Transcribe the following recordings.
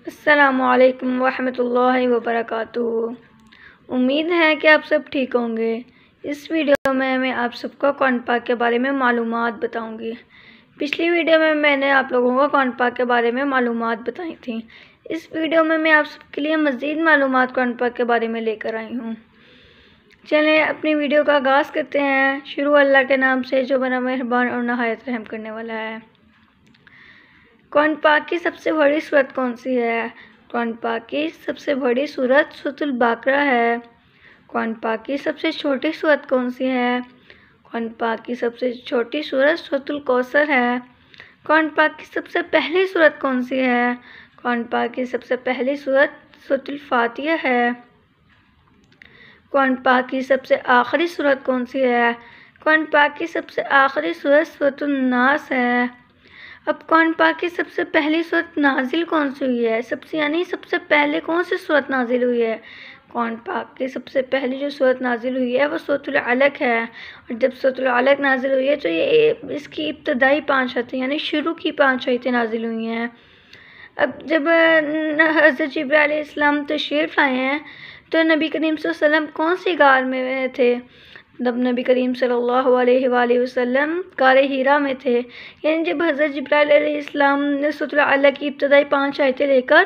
السلام علیکم ورحمۃ اللہ وبرکاتہ۔ امید ہے کہ آپ سب ٹھیک ہوں گے۔ اس ویڈیو میں آپ سب کو قرآن پاک کے بارے میں معلومات بتاؤں گی۔ پچھلی ویڈیو میں نے آپ لوگوں کو قرآن پاک کے بارے میں معلومات بتائی تھیں۔ اس ویڈیو میں آپ سب کے لیے مزید معلومات قرآن پاک کے بارے میں لے کر آئی ہوں۔ چلیں اپنی ویڈیو کا آغاز کرتے ہیں۔ شروع اللہ کے نام سے جو بڑا مہربان اور نہایت رحم کرنے والا ہے۔ قرآن پاک کی سب سے بڑی سورت کون سی ہے؟ قرآن پاک کی سب سے بڑی سورت سورۃ البقرہ ہے۔ قرآن پاک کی سب سے چھوٹی سورت کون سی ہے؟ قرآن پاک کی سب سے چھوٹی سورت سورۃ الکوثر ہے۔ قرآن پاک کی سب سے پہلی سورت کون سی ہے؟ قرآن پاک کی سب سے پہلی سورت سورۃ الفاتحہ ہے۔ قرآن پاک کی سب سے آخری سورت کون سی ہے؟ قرآن پاک کی سب سے آخری سورت سورۃ الناس ہے۔ اب قرآن پاک کی سب سے پہلی سورت نازل کون سی ہوئی ہے؟ سب سے پہلے کون سی سورت نازل ہوئی ہے؟ قرآن پاک کی سب سے پہلی جو سورت نازل ہوئی ہے وہ سورۃ العلق ہے۔ اور جب سورۃ العلق نازل ہوئی ہے تو یہ اس کی ابتدائی 5 آیتیں یعنی شروع کی 5 آیتیں نازل ہوئی ہیں۔ اب جب حضرت جبرائیل علیہ السلام تشریف لائے ہیں تو نبی کریم صلی اللہ علیہ وسلم کون سی غار میں تھے؟ جب نبی کریم صلی اللہ علیہ وآلہ وسلم غار حرا میں تھے، یعنی جب حضرت جبرائیل علیہ السلام نے سورۃ العلق کی ابتدائی 5 آیتیں لے کر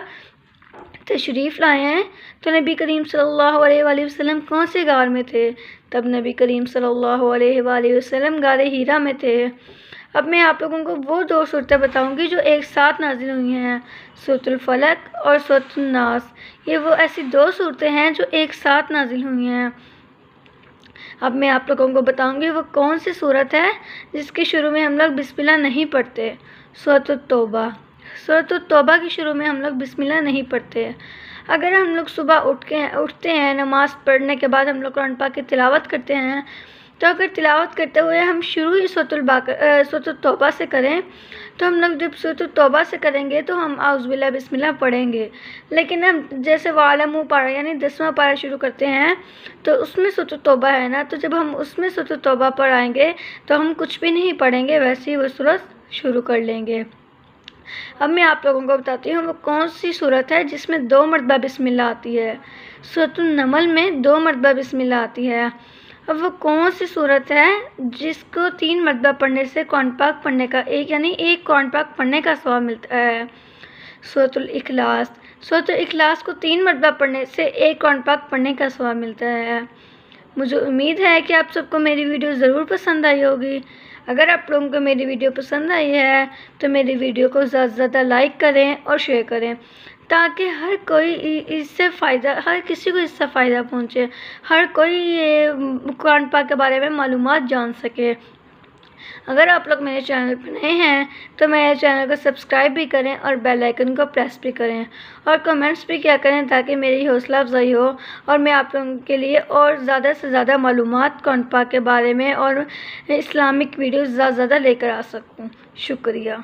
تشریف لائے ہیں تو نبی کریم صلی اللہ علیہ وآلہ وسلم کون سے غار میں تھے؟ تب نبی کریم صلی اللہ علیہ وآلہ وسلم غار حرا میں تھے۔ اب میں آپ لوگوں کو وہ 2 صورتیں بتاؤں گی جو ایک ساتھ نازل ہوئی ہیں، سورۃ الفلق اور سورۃ الناس۔ یہ وہ ایسی 2 صورتیں ہیں جو ایک ساتھ نازل ہوئی ہیں۔ اب میں آپ لوگوں کو بتاؤں گی وہ کون سی صورت ہے جس کے شروع میں ہم لوگ بسم اللہ نہیں پڑھتے۔ سورۃ التوبہ۔ سورۃ التوبہ کے شروع میں ہم لوگ بسم اللہ نہیں پڑھتے۔ اگر ہم لوگ صبح اٹھتے ہیں، نماز پڑھنے کے بعد ہم لوگ قرآن پاک کی تلاوت کرتے ہیں، تو اگر تلاوت کرتے ہوئے ہم شروع ہی سورۃ التوبہ سے کریں تو ہم لوگ جب سورۃ التوبہ سے کریں گے تو ہم اعوذ باللہ بسم اللہ پڑھیں گے۔ لیکن ہم جیسے وَاعْلَمُوا پارہ یعنی 10واں پارہ شروع کرتے ہیں تو اس میں سورۃ التوبہ ہے نا، تو جب ہم اس میں سورۃ التوبہ پڑھائیں گے تو ہم کچھ بھی نہیں پڑھیں گے، ویسے ہی وہ سورت شروع کر لیں گے۔ اب میں آپ لوگوں کو بتاتی ہوں وہ کون سی سورت ہے جس میں 2 مرتبہ بسم اللہ آتی ہے۔ سورۃ النمل میں 2 مرتبہ بسم اللہ آتی ہے۔ اب وہ کون سی صورت ہے جس کو 3 مرتبہ پڑھنے سے قرآن پاک پڑھنے کا ایک قرآن پاک پڑھنے کا ثواب ملتا ہے؟ سورۃ الاخلاص۔ سورۃ الاخلاص کو 3 مرتبہ پڑھنے سے ایک قرآن پاک پڑھنے کا ثواب ملتا ہے۔ مجھے امید ہے کہ آپ سب کو میری ویڈیو ضرور پسند آئی ہوگی۔ اگر آپ لوگوں کو میری ویڈیو پسند آئی ہے تو میری ویڈیو کو زیادہ سے زیادہ لائک کریں اور شیئر کریں تاکہ ہر کسی کو اس سے فائدہ پہنچے، ہر کوئی قرآن پاک کے بارے میں معلومات جان سکے۔ اگر آپ لوگ میرے چینل پر نئے ہیں تو میرے چینل کو سبسکرائب بھی کریں اور بیل آئیکن کو پریس بھی کریں اور کمنٹس بھی کیا کریں تاکہ میری حوصلہ افزائی ہو اور میں آپ لوگوں کے لیے اور زیادہ سے زیادہ معلومات قرآن پاک کے بارے میں اور اسلامک ویڈیوز زیادہ لے کر آ سکوں۔ شکریہ۔